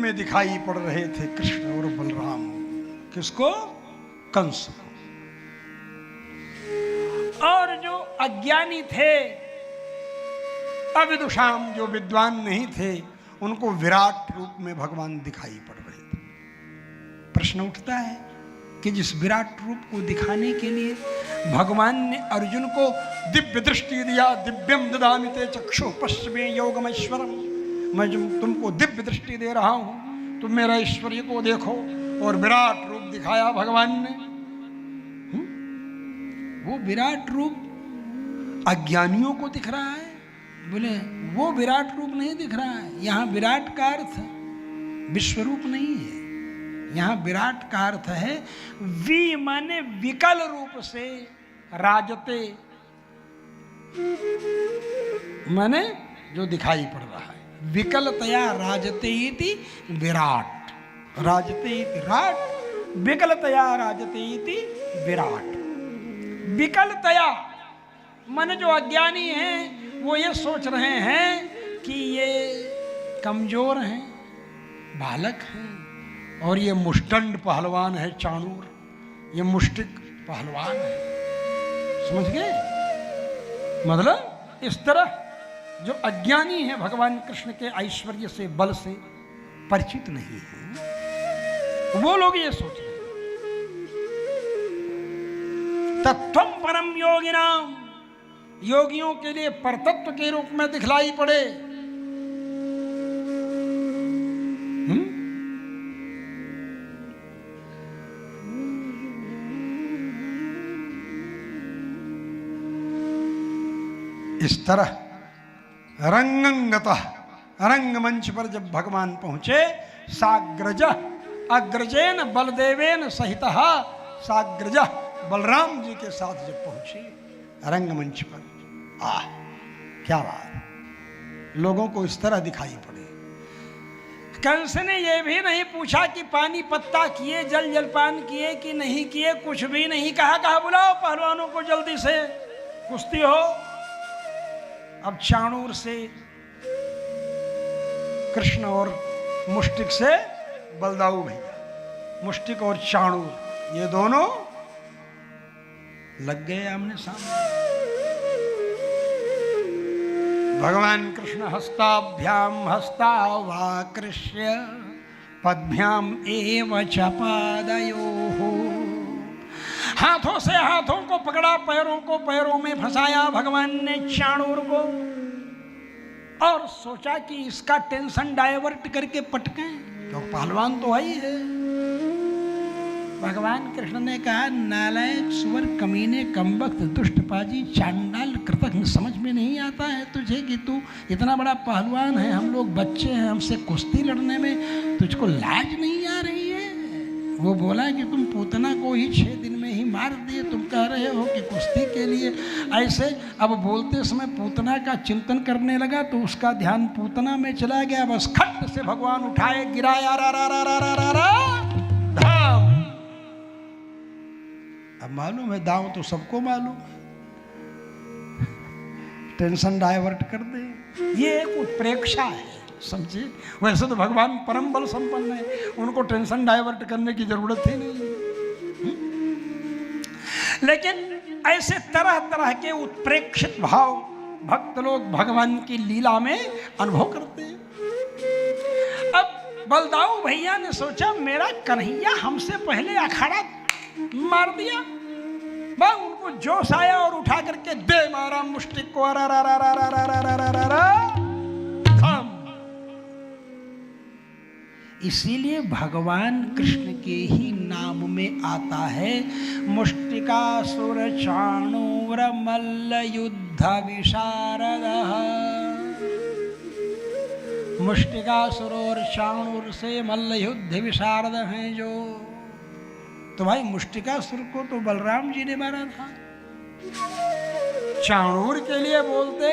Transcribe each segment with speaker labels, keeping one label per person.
Speaker 1: में दिखाई पड़ रहे थे कृष्ण और बलराम। किसको? कंस को। और जो अज्ञानी थे, अविदुषाम, जो विद्वान नहीं थे, उनको विराट रूप में भगवान दिखाई पड़ रहे थे। प्रश्न उठता है कि जिस विराट रूप को दिखाने के लिए भगवान ने अर्जुन को दिव्य दृष्टि दिया, दिव्यम ददामि ते चक्षु पश्चिमे योगमैश्वरम, मैं तुमको दिव्य दृष्टि दे रहा हूं, तुम मेरा ऐश्वर्य को देखो, और विराट रूप दिखाया भगवान ने। वो विराट रूप अज्ञानियों को दिख रहा है। बोले वो विराट रूप नहीं दिख रहा है, यहां विराट का अर्थ विश्वरूप नहीं है, यहां विराट का अर्थ है वी माने विकल रूप से, राजते माने जो दिखाई पड़ रहा है, विकलतया राजते इति विराट, राजते इति राट, विकलतया राजते इति विराट। विकलतया माने जो अज्ञानी हैं वो ये सोच रहे हैं कि ये कमजोर हैं, बालक हैं, और ये मुष्टंड पहलवान है चाणूर, ये मुष्टिक पहलवान है। समझ गए? मतलब इस तरह जो अज्ञानी है भगवान कृष्ण के ऐश्वर्य से, बल से परिचित नहीं है, वो लोग ये सोच रहे हैं। तत्वम परम योगिनाम, योगियों के लिए परतत्व के रूप में दिखलाई पड़े। इस तरह रंगंगतः, रंगमंच पर जब भगवान पहुंचे, साग्रज अग्रजेन बलदेवेन सहितः, साग्रज बलराम जी के साथ जब पहुंचे रंगमंच पर, क्या बात, लोगों को इस तरह दिखाई पड़े। कंस ने यह भी नहीं पूछा कि पानी पत्ता किए, जल जलपान किए कि नहीं किए, कुछ भी नहीं कहा। कहा बुलाओ पहलवानों को जल्दी से, कुश्ती हो। अब चाणूर से कृष्ण और मुष्टिक से बलदाऊ भैया, मुष्टिक और चाणूर, ये दोनों लग गए आमने सामने। भगवान कृष्ण हस्ताभ्याम हस्तावाकृष्य पद्भ्याम एव च पादयोः, हाथों से हाथों को पकड़ा, पैरों को पैरों में फंसाया भगवान ने चाणूर को, और सोचा कि इसका टेंशन डाइवर्ट करके पटके, क्योंकि पहलवान तो ही है। भगवान कृष्ण ने कहा, नालायक, सुवर, कमीने, कमबख्त, दुष्टपाजी, चांडाल, कृतघ्न, समझ में नहीं आता है तुझे कि तू इतना बड़ा पहलवान है, हम लोग बच्चे हैं, हमसे कुश्ती लड़ने में तुझको लाज नहीं आ रही है? वो बोला कि तुम पूतना को ही 6 दिन में ही मार दिए, तुम कह रहे हो कि कुश्ती के लिए ऐसे। अब बोलते समय पूतना का चिंतन करने लगा तो उसका ध्यान पूतना में चला गया, बस खट से भगवान उठाए, गिराया, रा रा रा रा रा रा धाम। अब मालूम है, दांव तो सबको मालूम है, टेंशन डाइवर्ट कर दे, ये एक उत्प्रेक्षा है, समझे? वैसे तो भगवान परम बल संपन्न है, उनको टेंशन डाइवर्ट करने की जरूरत ही नहीं। लेकिन ऐसे तरह तरह के उत्प्रेक्षित भाव भक्त लोग भगवान की लीला में अनुभव करते हैं। अब बलदाऊ भैया ने सोचा, मेरा कन्हैया हमसे पहले अखाड़ा मार दिया, मैं उनको जोश आया और उठा करके दे मारा मुष्टिक को, रा रा रा रा रा रा रा रा रा रा, थम। इसीलिए भगवान कृष्ण के ही नाम में आता है मुष्टिकासुर चाणूर मल्ल युद्ध विशारदः। मुष्टिकासुर और चाणूर से मल्ल युद्ध विशारद हैं जो। तो भाई मुष्टिकासुर को तो बलराम जी ने मारा था, चाणूर के लिए बोलते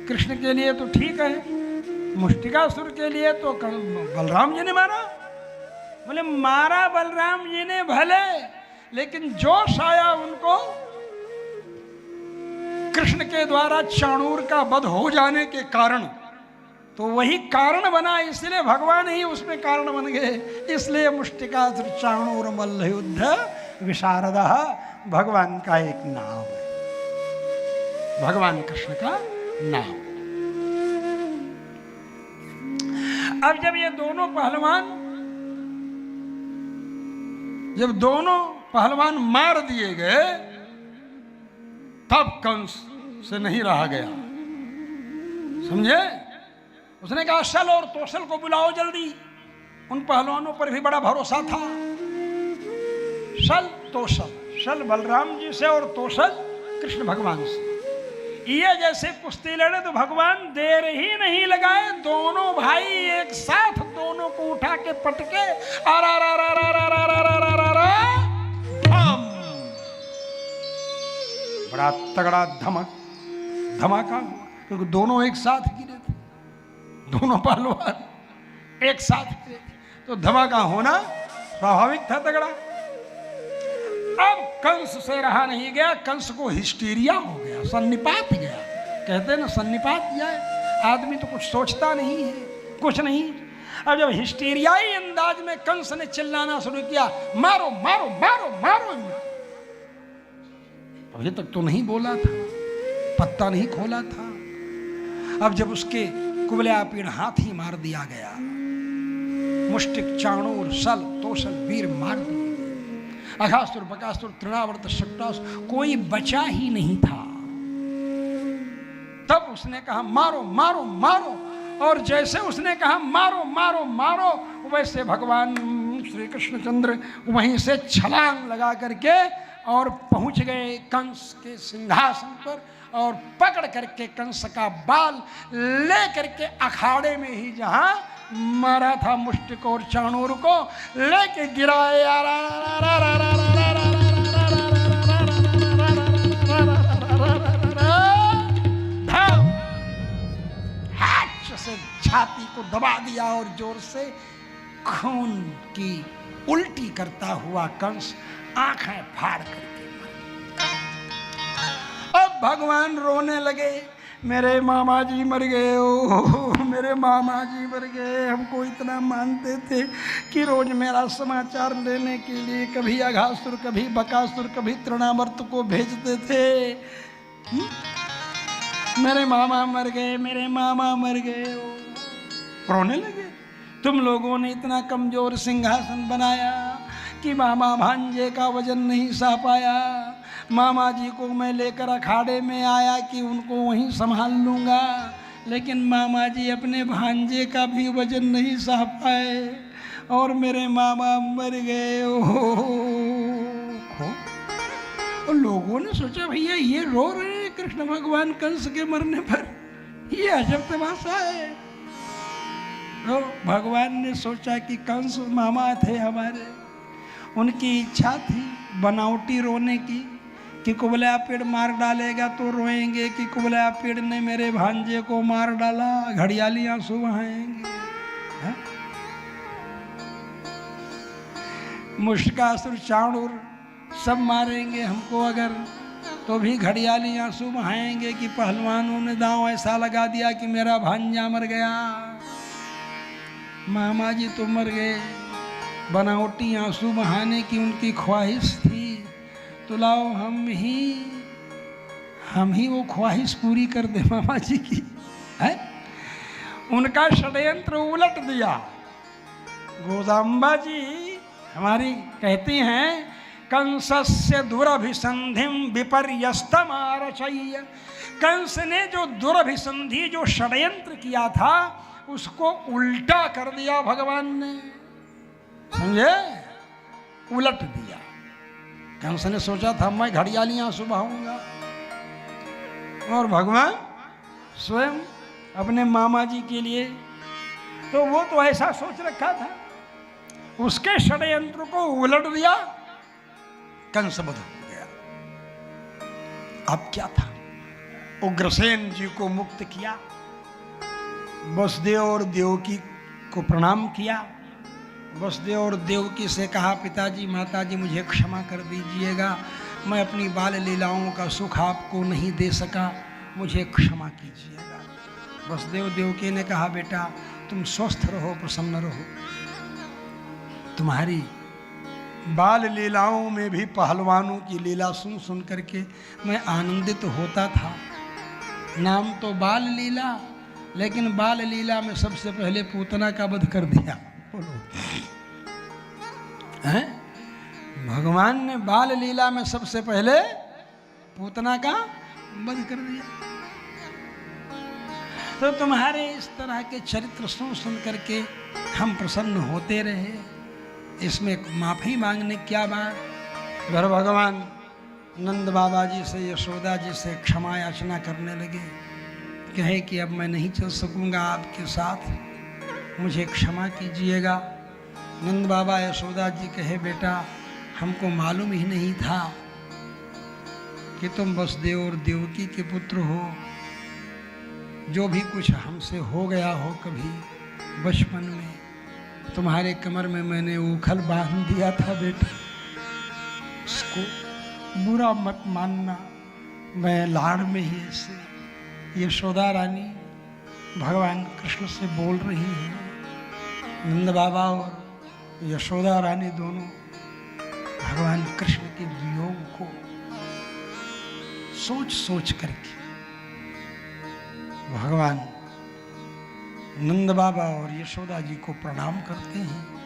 Speaker 1: कृष्ण के लिए तो ठीक है, मुष्टिकासुर के लिए तो बलराम जी ने मारा। बोले मारा बलराम जी ने भले, लेकिन जोश आया उनको कृष्ण के द्वारा चाणूर का वध हो जाने के कारण, तो वही कारण बना, इसलिए भगवान ही उसमें कारण बन गए। इसलिए मुष्टिकासुर चाणूर मल्ल युद्ध विशारद भगवान का एक नाम है, भगवान कृष्ण का नाम। अब जब ये दोनों पहलवान मार दिए गए, तब कंस से नहीं रहा गया, समझे? उसने कहा शल और तोशल को बुलाओ जल्दी। उन पहलवानों पर भी बड़ा भरोसा था। शल तोशल, शल बलराम जी से और तोशल कृष्ण भगवान से। ये जैसे कुश्ती लड़े तो भगवान देर ही नहीं लगाए, दोनों भाई एक साथ दोनों को उठा के पटके बड़ा तगड़ा धमाका, क्योंकि दोनों एक साथ गिरे थे, दोनों पहलवान एक साथ गिरे थे, तो धमाका होना स्वाभाविक था तगड़ा। अब कंस से रहा नहीं गया, कंस को हिस्टीरिया हो गया, सन्निपात गया। कहते हैं ना सन्निपात जाए, आदमी तो कुछ सोचता नहीं है, कुछ नहीं। अब जब हिस्टीरियाई अंदाज में कंस ने चिल्लाना शुरू किया, मारो मारो मारो मारो, अभी तक तो नहीं बोला था, पत्ता नहीं खोला था। अब जब उसके कुबले हाथी मार दिया गया, मुष्टिक चाणूर शल तोशल वीर मार दिए, अघासुर बकासुर तृणावर्त शक्टासुर, कोई बचा ही नहीं था। तब उसने कहा मारो मारो मारो, और जैसे उसने कहा मारो मारो मारो, वैसे भगवान श्री कृष्णचंद्र वहीं से छलांग लगा करके और पहुंच गए कंस के सिंहासन पर, और पकड़ करके कंस का बाल ले करके अखाड़े में ही जहां मारा था मुष्टिक और चाणूर को लेके गिराए। हाथ से छाती को दबा दिया और जोर से खून की उल्टी करता हुआ कंस आंखें फाड़ करके अब भगवान रोने लगे, मेरे मामा जी मर गए, ओ मेरे मामा जी मर गए। हमको इतना मानते थे कि रोज मेरा समाचार लेने के लिए कभी अघासुर कभी बकासुर कभी तृणावर्त को भेजते थे। मेरे मामा मर गए, मेरे मामा मर गए। रोने लगे। तुम लोगों ने इतना कमजोर सिंहासन बनाया कि मामा भांजे का वजन नहीं सह पाया। मामा जी को मैं लेकर अखाड़े में आया कि उनको वहीं संभाल लूँगा, लेकिन मामा जी अपने भांजे का भी वजन नहीं सह पाए और मेरे मामा मर गए। और लोगों ने सोचा भैया ये रो रहे हैं कृष्ण भगवान कंस के मरने पर, ये अजब तमाशा है। तो भगवान ने सोचा कि कंस मामा थे हमारे, उनकी इच्छा थी बनावटी रोने की कि कुबला पेड़ मार डालेगा तो रोएंगे कि कुबला पेड़ ने मेरे भांजे को मार डाला, घड़ियाली आंसू बहाएंगे। मुष्टिकासुर चाणूर सब मारेंगे हमको अगर, तो भी घड़ियाली आंसू बहाएंगे कि पहलवानों ने दांव ऐसा लगा दिया कि मेरा भांजा मर गया। मामा जी तो मर गए, बनावटी आंसू बहाने की उनकी ख्वाहिश थी, तो लाओ हम ही वो ख्वाहिश पूरी कर दे मामा जी की। है उनका षड्यंत्र उलट दिया। गोदाम्बा जी हमारी कहती हैं कंसस्य दुरभिसंधिम विपर्यस्तमारचय्य। कंस ने जो दुरभिसंधि जो षड्यंत्र किया था उसको उल्टा कर दिया भगवान ने, समझे? उलट दिया। कंस ने सोचा था मैं घड़ियालियां सुबहाऊंगा और भगवान स्वयं अपने मामा जी के लिए, तो वो तो ऐसा सोच रखा था, उसके षड्यंत्र को उलट दिया, कंस बध हो गया। अब क्या था? उग्रसेन जी को मुक्त किया, वसुदेव और देवकी को प्रणाम किया। वसुदेव और देवकी से कहा पिताजी माताजी मुझे क्षमा कर दीजिएगा, मैं अपनी बाल लीलाओं का सुख आपको नहीं दे सका, मुझे क्षमा कीजिएगा। वसुदेव देवकी ने कहा, बेटा तुम स्वस्थ रहो, प्रसन्न रहो। तुम्हारी बाल लीलाओं में भी पहलवानों की लीला सुन सुन करके मैं आनंदित होता था। नाम तो बाल लीला, लेकिन बाल लीला में सबसे पहले पूतना का वध कर दिया। बोलो हैं? भगवान ने बाल लीला में सबसे पहले पूतना का वध कर दिया। तो तुम्हारे इस तरह के चरित्र सुन सुन करके हम प्रसन्न होते रहे। इसमें माफी मांगने क्या बात। फिर भगवान नंद बाबा जी से, यशोदा जी से क्षमा याचना करने लगे। कहे कि अब मैं नहीं चल सकूंगा आपके साथ, मुझे क्षमा कीजिएगा। नंद बाबा यशोदा जी कहे, बेटा हमको मालूम ही नहीं था कि तुम वसुदेव और देवकी के पुत्र हो। जो भी कुछ हमसे हो गया हो कभी बचपन में, तुम्हारे कमर में मैंने उखल बांध दिया था बेटा, इसको बुरा मत मानना। मैं लाड़ में ही ऐसे। यशोदा रानी भगवान कृष्ण से बोल रही हैं। नंद बाबा और यशोदा रानी दोनों भगवान कृष्ण के वियोग को सोच सोच करके भगवान नंद बाबा और यशोदा जी को प्रणाम करते हैं।